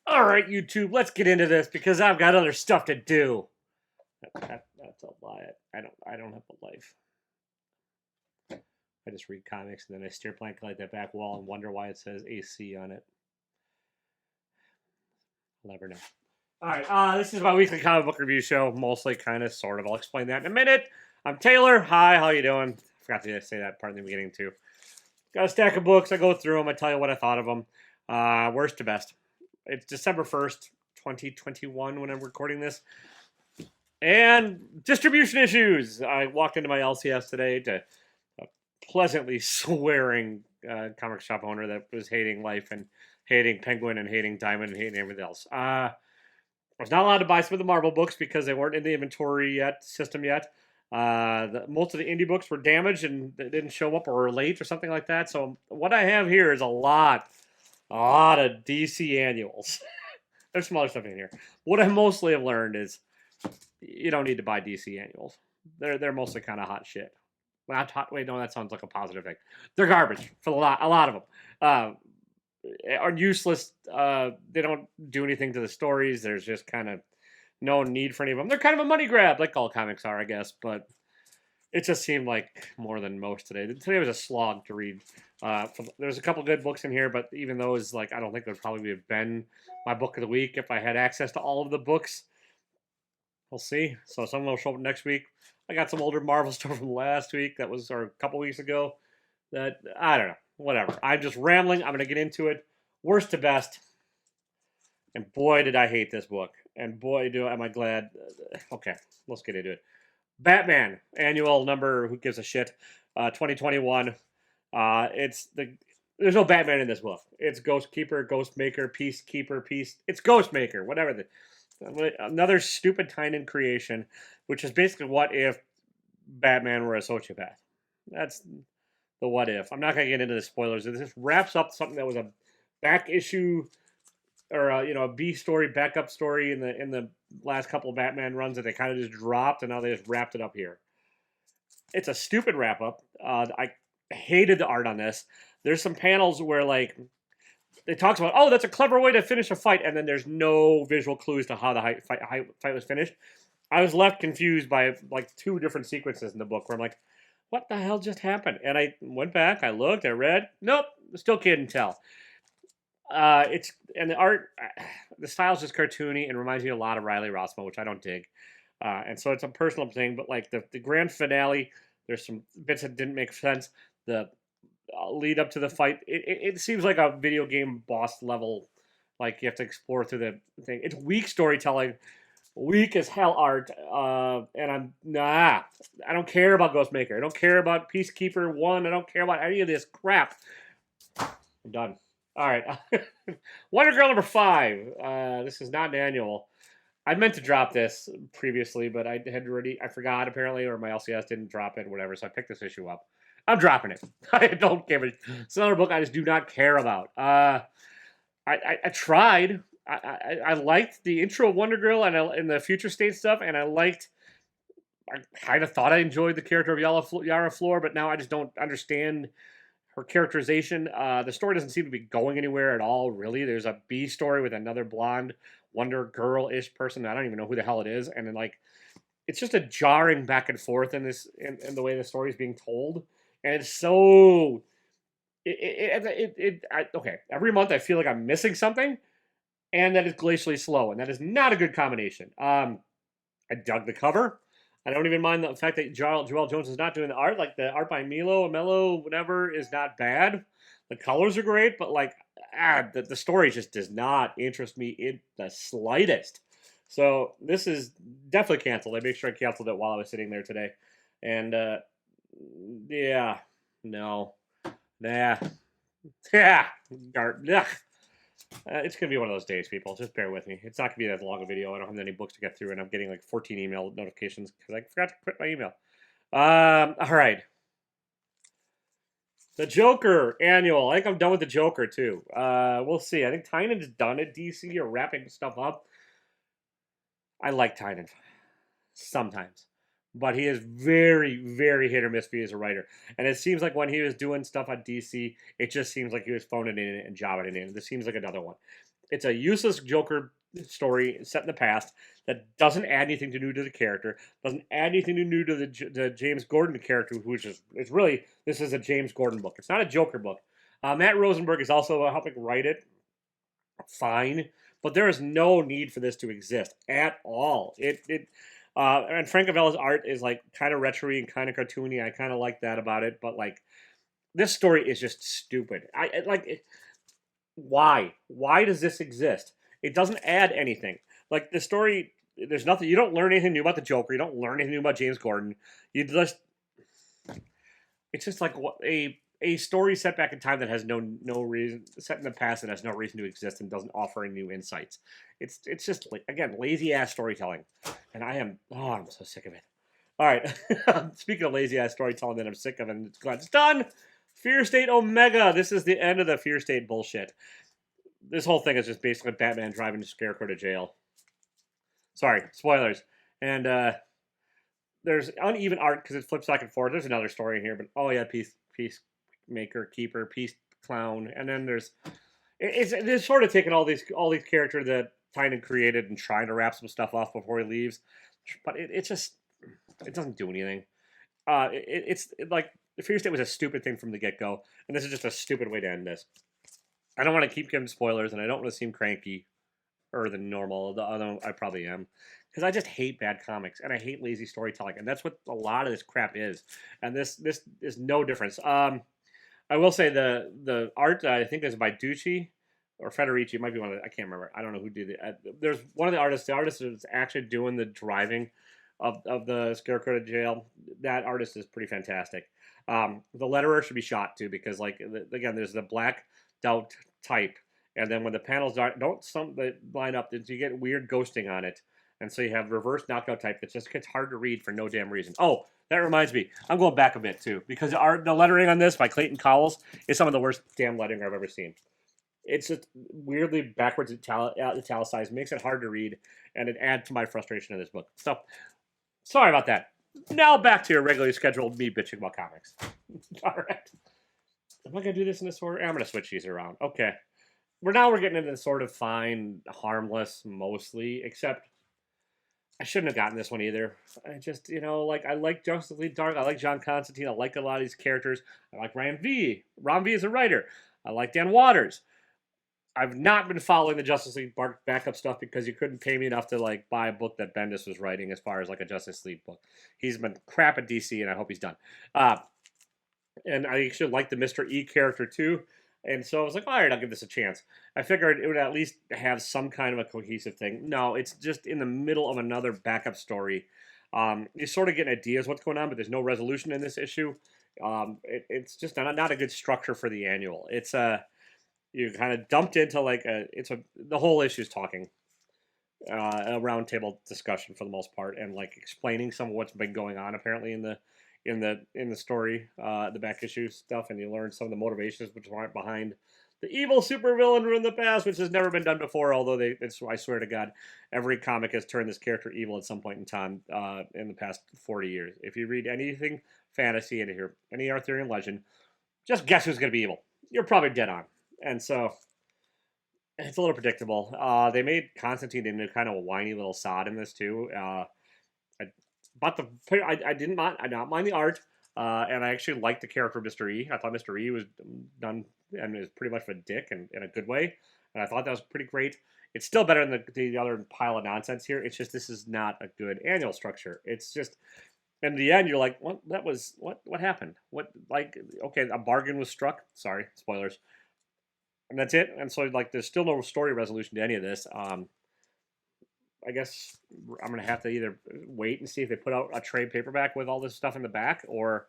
All right, YouTube, let's get into this because I've got other stuff to do. That's a lie. I don't have a life. I just read comics and then I stare blankly at that back wall and wonder why it says AC on it. I'll never know. All right, this is my weekly comic book review show, mostly, kind of, sort of. I'll explain that in a minute. I'm Taylor. Hi, how you doing? Forgot to say that part in the beginning too. Got a stack of books. I go through them. I tell you what I thought of them. Worst to best. It's December 1st, 2021 when I'm recording this. And distribution issues. I walked into my LCS today to a pleasantly swearing comic shop owner that was hating life and hating Penguin and hating Diamond and hating everything else. I was not allowed to buy some of the Marvel books because they weren't in the inventory system yet. Most of the indie books were damaged and they didn't show up or were late or something like that. So what I have here is a lot of DC annuals. There's some other stuff in here. What I mostly have learned is you don't need to buy DC annuals. They're mostly kind of hot shit. Well, not hot. Wait, no, that sounds like a positive thing. They're garbage for a lot of them. Are useless. They don't do anything to the stories. There's just kind of no need for any of them. They're kind of a money grab, like all comics are, I guess. But it just seemed like more than most today. Today was a slog to read. There's a couple good books in here, but even those, like, I don't think would probably have been my book of the week if I had access to all of the books. We'll see. So some will show up next week. I got some older Marvel stuff from last week or a couple weeks ago. That I don't know. Whatever. I'm just rambling. I'm going to get into it. Worst to best. And boy, did I hate this book. And boy, am I glad. Okay, let's get into it. Batman annual number. Who gives a shit? 2021. There's no Batman in this book. It's Ghostkeeper, Ghostmaker, Peacekeeper, It's Ghostmaker. Whatever. Another stupid Tynion creation, which is basically what if Batman were a sociopath. That's the what if. I'm not going to get into the spoilers. This wraps up something that was a back issue or a B story, backup story in the last couple of Batman runs that they kind of just dropped, and now they just wrapped it up here. It's a stupid wrap up. I hated the art on this. There's some panels where like it talks about, oh, that's a clever way to finish a fight, and then there's no visual clues to how the fight was finished. I was left confused by like two different sequences in the book where I'm like, what the hell just happened? And I went back, I looked, I read, nope, still couldn't tell. And the art, the style's just cartoony and reminds me a lot of Riley Rossmo, which I don't dig. And so it's a personal thing, but like the grand finale, there's some bits that didn't make sense. The lead up to the fight, it seems like a video game boss level, like you have to explore through the thing. It's weak storytelling, weak as hell art, and I don't care about Ghostmaker. I don't care about Peacekeeper 1. I don't care about any of this crap. I'm done. All right. Wonder Girl number 5. This is not an annual. I meant to drop this previously, but I forgot apparently, or my LCS didn't drop it, whatever, so I picked this issue up. I'm dropping it. I don't care. It's another book I just do not care about. I tried. I liked the intro of Wonder Girl and the future state stuff, and I kind of thought I enjoyed the character of Yara Flor, but now I just don't understand her characterization. The story doesn't seem to be going anywhere at all, really. There's a B story with another blonde Wonder Girl-ish person. I don't even know who the hell it is, and then like it's just a jarring back and forth in the way the story is being told, and it's so. Okay. Every month I feel like I'm missing something, and that is glacially slow, and that is not a good combination. I dug the cover. I don't even mind the fact that Joelle Jones is not doing the art. Like the art by Mello, whatever, is not bad. The colors are great, but like, the story just does not interest me in the slightest. So this is definitely canceled. I made sure I canceled it while I was sitting there today. And yeah, no, yeah, it's going to be one of those days, people. Just bear with me. It's not going to be that long a video. I don't have any books to get through, and I'm getting like 14 email notifications because I forgot to quit my email. All right. The Joker annual. I think I'm done with the Joker, too. We'll see. I think Tynan's done at DC or wrapping stuff up. I like Tynan. Sometimes. But he is very, very hit or miss for me as a writer. And it seems like when he was doing stuff on DC, it just seems like he was phoning it in and jobbing it in. This seems like another one. It's a useless Joker story set in the past that doesn't add anything new to the character, doesn't add anything new to the James Gordon character, which is it's really this is a James Gordon book. It's not a Joker book. Matt Rosenberg is also helping write it. Fine, but there is no need for this to exist at all. And Frank Avella's art is like kind of retro and kind of cartoony. I kind of like that about it, but like this story is just stupid. Why? Why does this exist? It doesn't add anything. Like the story, there's nothing. You don't learn anything new about the Joker. You don't learn anything new about James Gordon. You just, it's just like a story set back in time that has no reason, set in the past that has no reason to exist and doesn't offer any new insights. It's just again lazy ass storytelling, and I'm so sick of it. All right, speaking of lazy ass storytelling that I'm sick of, and it's glad it's done. Fear State Omega. This is the end of the Fear State bullshit. This whole thing is just basically Batman driving Scarecrow to jail. Sorry, spoilers. And there's uneven art because it flips back and forth. There's another story in here, but oh yeah, Peacemaker, Keeper, Peace Clown, and then it's sort of taking all these characters that Tynan created and trying to wrap some stuff off before he leaves, but it doesn't do anything. It's like the Fear State was a stupid thing from the get-go, and this is just a stupid way to end this. I don't want to keep giving spoilers, and I don't want to seem cranky or than normal, although I probably am, because I just hate bad comics, and I hate lazy storytelling, and that's what a lot of this crap is, and this is no difference. I will say the art, I think is by Ducci, or Federici, it might be one of the, I can't remember, I don't know who did it. There's one of the artists is actually doing the driving of the Scarecrow to jail. That artist is pretty fantastic. The letterer should be shot too, because like again, there's the blacked out type, and then when the panels don't line up, you get weird ghosting on it, and so you have reverse knockout type that just gets hard to read for no damn reason. Oh, that reminds me, I'm going back a bit too, because the lettering on this by Clayton Cowles is some of the worst damn lettering I've ever seen. It's just weirdly backwards italicized, makes it hard to read, and it adds to my frustration in this book. So, sorry about that. Now back to your regularly scheduled me bitching about comics. All right. Am I going to do this in this order? I'm going to switch these around. Okay. We're getting into sort of fine, harmless, mostly, except I shouldn't have gotten this one either. I just, I like Justice League Dark. I like John Constantine. I like a lot of these characters. I like Ram V. Ram V is a writer. I like Dan Waters. I've not been following the Justice League backup stuff because you couldn't pay me enough to buy a book that Bendis was writing as far as a Justice League book. He's been crap at DC, and I hope he's done. And I actually like the Mr. E character too, and so I was like, all right, I'll give this a chance. I figured it would at least have some kind of a cohesive thing. No, it's just in the middle of another backup story. You sort of get ideas what's going on, but there's no resolution in this issue. It's just not a good structure for the annual. It's you kind of dumped into the whole issue is talking a roundtable discussion for the most part, and explaining some of what's been going on apparently in the story, the back issue stuff, and you learn some of the motivations which aren't behind the evil supervillain in the past, which has never been done before. Although I swear to God, every comic has turned this character evil at some point in time in the past 40 years. If you read anything fantasy and hear any Arthurian legend, just guess who's going to be evil. You're probably dead on. And so it's a little predictable. They made Constantine into kind of a whiny little sod in this too. I did not mind the art, and I actually liked the character of Mr. E. I thought Mr. E was done and is pretty much a dick and in a good way, and I thought that was pretty great. It's still better than the other pile of nonsense here. It's just this is not a good annual structure. It's just in the end you're like, what happened? Okay, a bargain was struck. Sorry, spoilers. And that's it. And so there's still no story resolution to any of this. I guess I'm going to have to either wait and see if they put out a trade paperback with all this stuff in the back, or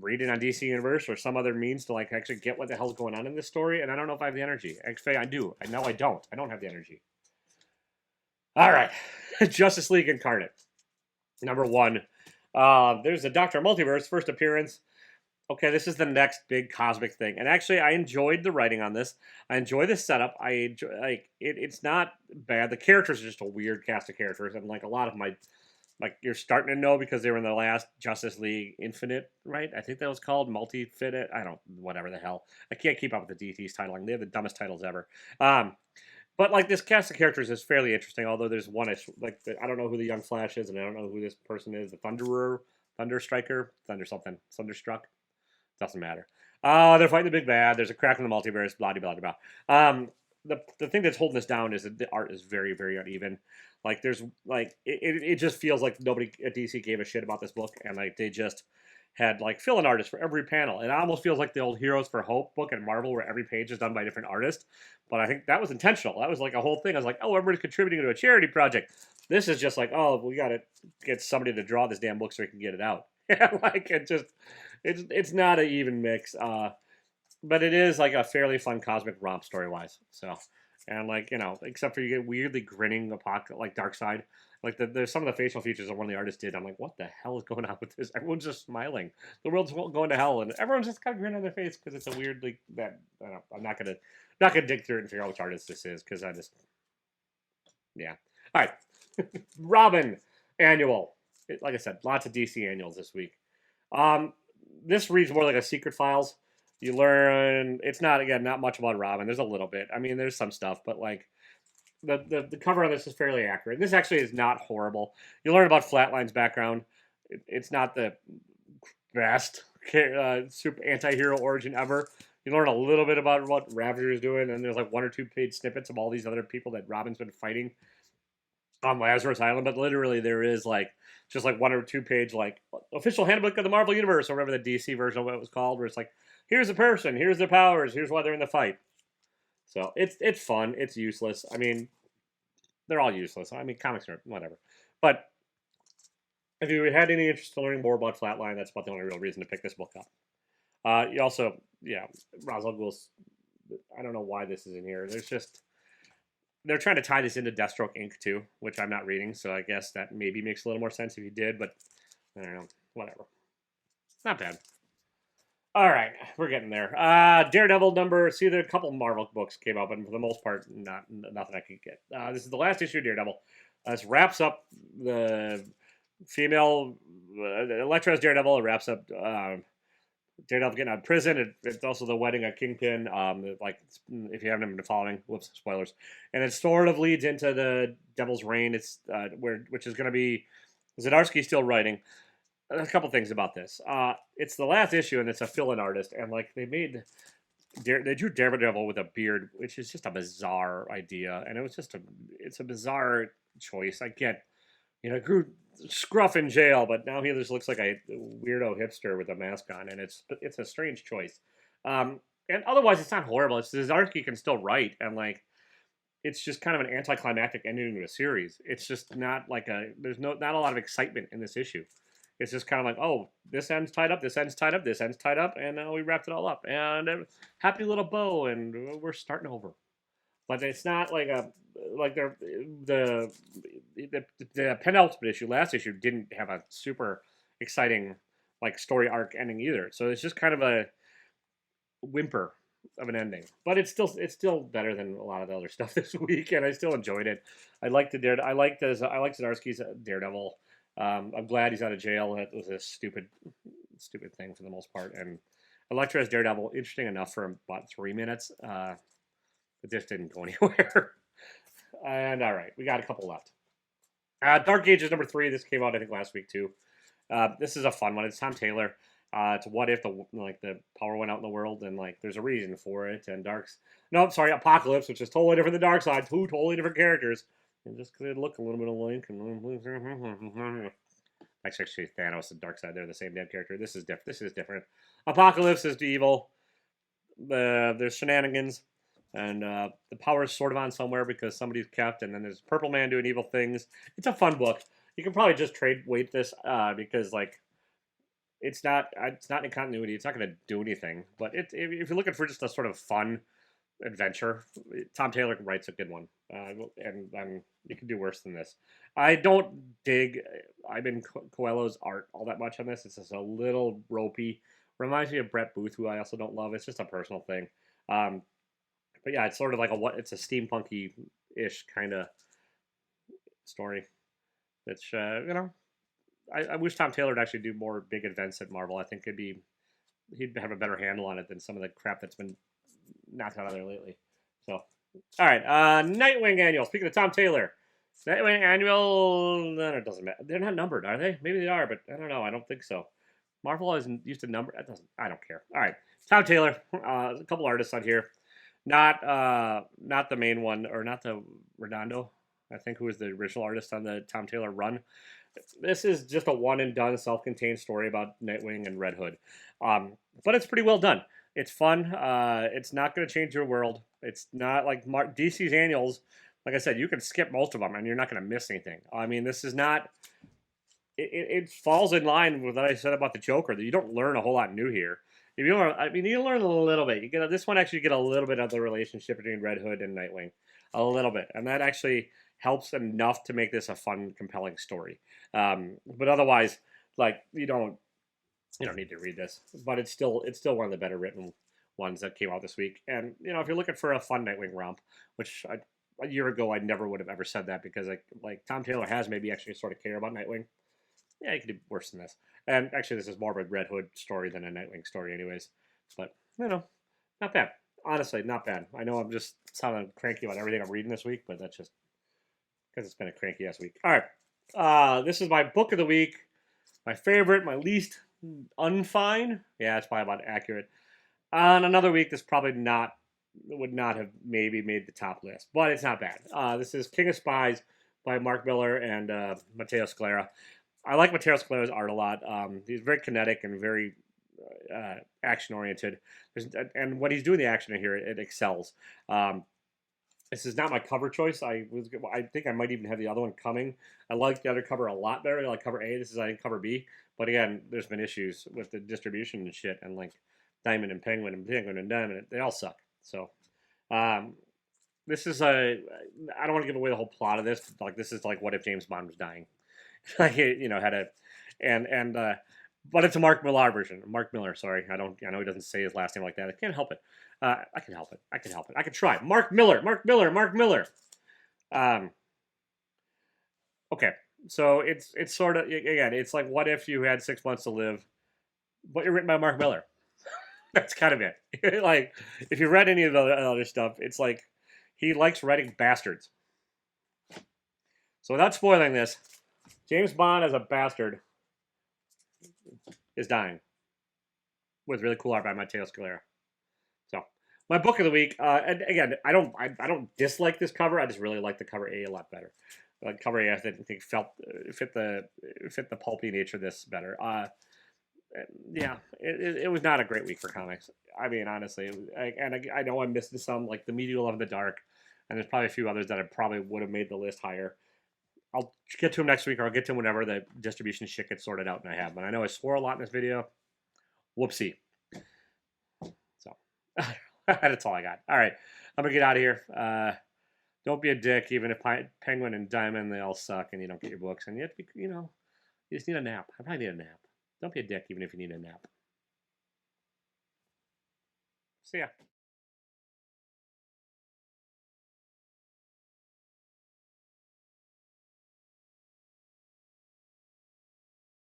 read it on DC Universe or some other means to actually get what the hell's going on in this story. And I don't know if I have the energy. Actually, I do. I know I don't. I don't have the energy. All right. Justice League Incarnate. Number 1. There's the Doctor Multiverse first appearance. Okay, this is the next big cosmic thing. And actually, I enjoyed the writing on this. I enjoy the setup. I enjoy, it's not bad. The characters are just a weird cast of characters. And a lot of my like you're starting to know because they were in the last Justice League Infinite, right? I think that was called Multi-Fit. I don't, whatever the hell. I can't keep up with the DC's titling. They have the dumbest titles ever. But like this cast of characters is fairly interesting. Although there's one issue, like I don't know who the young Flash is, and I don't know who this person is. The Thunderer, Thunder Striker, Thunder something, Thunderstruck. Doesn't matter. They're fighting the big bad. There's a crack in the multiverse. Blah blah blah blah. The thing that's holding this down is that the art is very very uneven. Like there's like it just feels like nobody at DC gave a shit about this book, and like they just had like fill-in artists for every panel. It almost feels like the old Heroes for Hope book at Marvel, where every page is done by a different artist. But I think that was intentional. That was like a whole thing. I was like, oh, everybody's contributing to a charity project. This is just like, oh, we got to get somebody to draw this damn book so we can get it out. Like it just, it's not an even mix. But it is like a fairly fun cosmic romp story wise. So, and like except for you get weirdly grinning like Darkseid. Like there's some of the facial features that one of the artists did. I'm like, what the hell is going on with this? Everyone's just smiling. The world's going to hell, and everyone's just got a grin on their face because it's a weird like that. I don't know, I'm not gonna dig through it and figure out which artist this is because I just yeah. All right, Robin annual. Like I said, lots of DC annuals this week. This reads more like a Secret Files. You learn it's not much about Robin. There's a little bit. I mean, there's some stuff, but like the cover on this is fairly accurate. This actually is not horrible. You learn about Flatline's background. It's not the best super anti-hero origin ever. You learn a little bit about what Ravager is doing, and there's like 1 or 2 page snippets of all these other people that Robin's been fighting on Lazarus Island. But literally, there is like just like 1 or 2 page like official handbook of the Marvel Universe or whatever the DC version of what it was called, where it's like, here's a person, here's their powers, here's why they're in the fight. So it's fun. It's useless. I mean, they're all useless. I mean, comics are whatever. But if you had any interest in learning more about Flatline, that's about the only real reason to pick this book up. You also, Ra's al Ghul's. I don't know why this is in here. They're trying to tie this into Deathstroke Inc. too, which I'm not reading. So I guess that maybe makes a little more sense if you did. But I don't know. Whatever. Not bad. All right, we're getting there. Daredevil number. See, there a couple Marvel books came out, but for the most part, nothing I could get. This is the last issue of Daredevil. This wraps up the female Elektra as Daredevil. It wraps up Daredevil getting out of prison. It's also the wedding of Kingpin. Like if you haven't been following, whoops, spoilers. And it sort of leads into the Devil's Reign. It's which is going to be Zdarsky still writing. A couple things about this. It's the last issue, and it's a fill-in artist, and like they drew Daredevil with a beard, which is just a bizarre idea, and it's a bizarre choice. I get, grew scruff in jail, but now he just looks like a weirdo hipster with a mask on, and it's a strange choice. And otherwise, it's not horrible. It's Zdarsky can still write, and like it's just kind of an anticlimactic ending to a series. It's just not like there's not a lot of excitement in this issue. It's just kind of like, oh, this end's tied up, this end's tied up, this end's tied up, and we wrapped it all up. And happy little bow, and we're starting over. But it's not like the penultimate issue, last issue, didn't have a super exciting like story arc ending either. So it's just kind of a whimper of an ending. But it's still better than a lot of the other stuff this week, and I still enjoyed it. I like Zdarsky's Daredevil. I'm glad he's out of jail. That was a stupid thing for the most part. And Elektra as Daredevil, interesting enough for about 3 minutes. It just didn't go anywhere. And all right, we got a couple left. Dark Ages number 3. This came out I think last week too. This is a fun one. It's Tom Taylor. It's what if the power went out in the world and like there's a reason for it. And Apocalypse, which is totally different than Darkseid. 2 totally different characters. And just because they look a little bit alike. Actually, Thanos and Darkseid, they're the same damn character. This is different. Apocalypse is the evil. There's shenanigans. And the power is sort of on somewhere because somebody's kept. And then there's Purple Man doing evil things. It's a fun book. You can probably just weight this because like it's not in continuity. It's not going to do anything. But if you're looking for just a sort of fun adventure, Tom Taylor writes a good one, and you can do worse than this. I don't dig Ivan Coelho's art all that much on this. It's just a little ropey. Reminds me of Brett Booth, who I also don't love. It's just a personal thing. But yeah, it's sort of like it's a steampunky-ish kind of story. Which I wish Tom Taylor would actually do more big events at Marvel. I think he'd have a better handle on it than some of the crap that's been knocked out of there lately. So, all right, Nightwing annual. Speaking of Tom Taylor, Nightwing annual. No, it doesn't matter. They're not numbered, are they? Maybe they are, but I don't know. I don't think so. Marvel isn't used to number. That doesn't. I don't care. All right, Tom Taylor. A couple artists on here. Not the main one, or not the Redondo. I think who was the original artist on the Tom Taylor run. This is just a one and done, self-contained story about Nightwing and Red Hood, but it's pretty well done. It's fun. It's not going to change your world. It's not like DC's annuals. Like I said, you can skip most of them and you're not going to miss anything. I mean, this is not. It falls in line with what I said about the Joker, that you don't learn a whole lot new here. If you learn, I mean, you learn a little bit. You get this one actually get a little bit of the relationship between Red Hood and Nightwing, a little bit, and that actually helps enough to make this a fun, compelling story. But otherwise, like you don't need to read this, but it's still one of the better written ones that came out this week. And if you're looking for a fun Nightwing romp, which a year ago I never would have ever said that, because like Tom Taylor has maybe actually sort of care about Nightwing. Yeah, you could do worse than this. And actually, this is more of a Red Hood story than a Nightwing story, anyways. But not bad. Honestly, not bad. I know I'm just sounding cranky about everything I'm reading this week, but that's just because it's been a cranky ass week. All right, this is my book of the week. My favorite, my least unfine. Yeah, that's probably about accurate. On another week, this probably would not have maybe made the top list, but it's not bad. This is King of Spies by Mark Miller and Matteo Scalera. I like Matteo Scalera's art a lot. He's very kinetic and very action oriented. And when he's doing the action in here, it excels. This is not my cover choice. I think I might even have the other one coming. I like the other cover a lot better. I like cover A. This is, I think, cover B. But again, there's been issues with the distribution and shit, and like Diamond and Penguin and Diamond, they all suck. So this is I don't want to give away the whole plot of this, but like this is like what if James Bond was dying. Like had a but it's a Mark Millar version. Mark Miller, sorry. I know he doesn't say his last name like that. I can't help it. I can help it. I can try. Mark Miller. Okay. So it's sort of, again, it's like what if you had 6 months to live, but you're written by Mark Miller. That's kind of it. Like, if you read any of the other stuff, it's like he likes writing bastards. So without spoiling this, James Bond as a bastard is dying, with really cool art by Matteo Scalera. So my book of the week, and again, I don't dislike this cover. I just really like the cover A a lot better. Like cover A, I think fit the pulpy nature of this better. Yeah, it was not a great week for comics. I mean, honestly, I know I'm missing some, like the Medial of the Dark, and there's probably a few others that I probably would have made the list higher. I'll get to them next week, or I'll get to them whenever the distribution shit gets sorted out and I have them. And I know I swore a lot in this video. Whoopsie. So, that's all I got. All right, I'm going to get out of here. Don't be a dick, even if Penguin and Diamond, they all suck and you don't get your books. And you have to be, you just need a nap. I probably need a nap. Don't be a dick, even if you need a nap. See ya.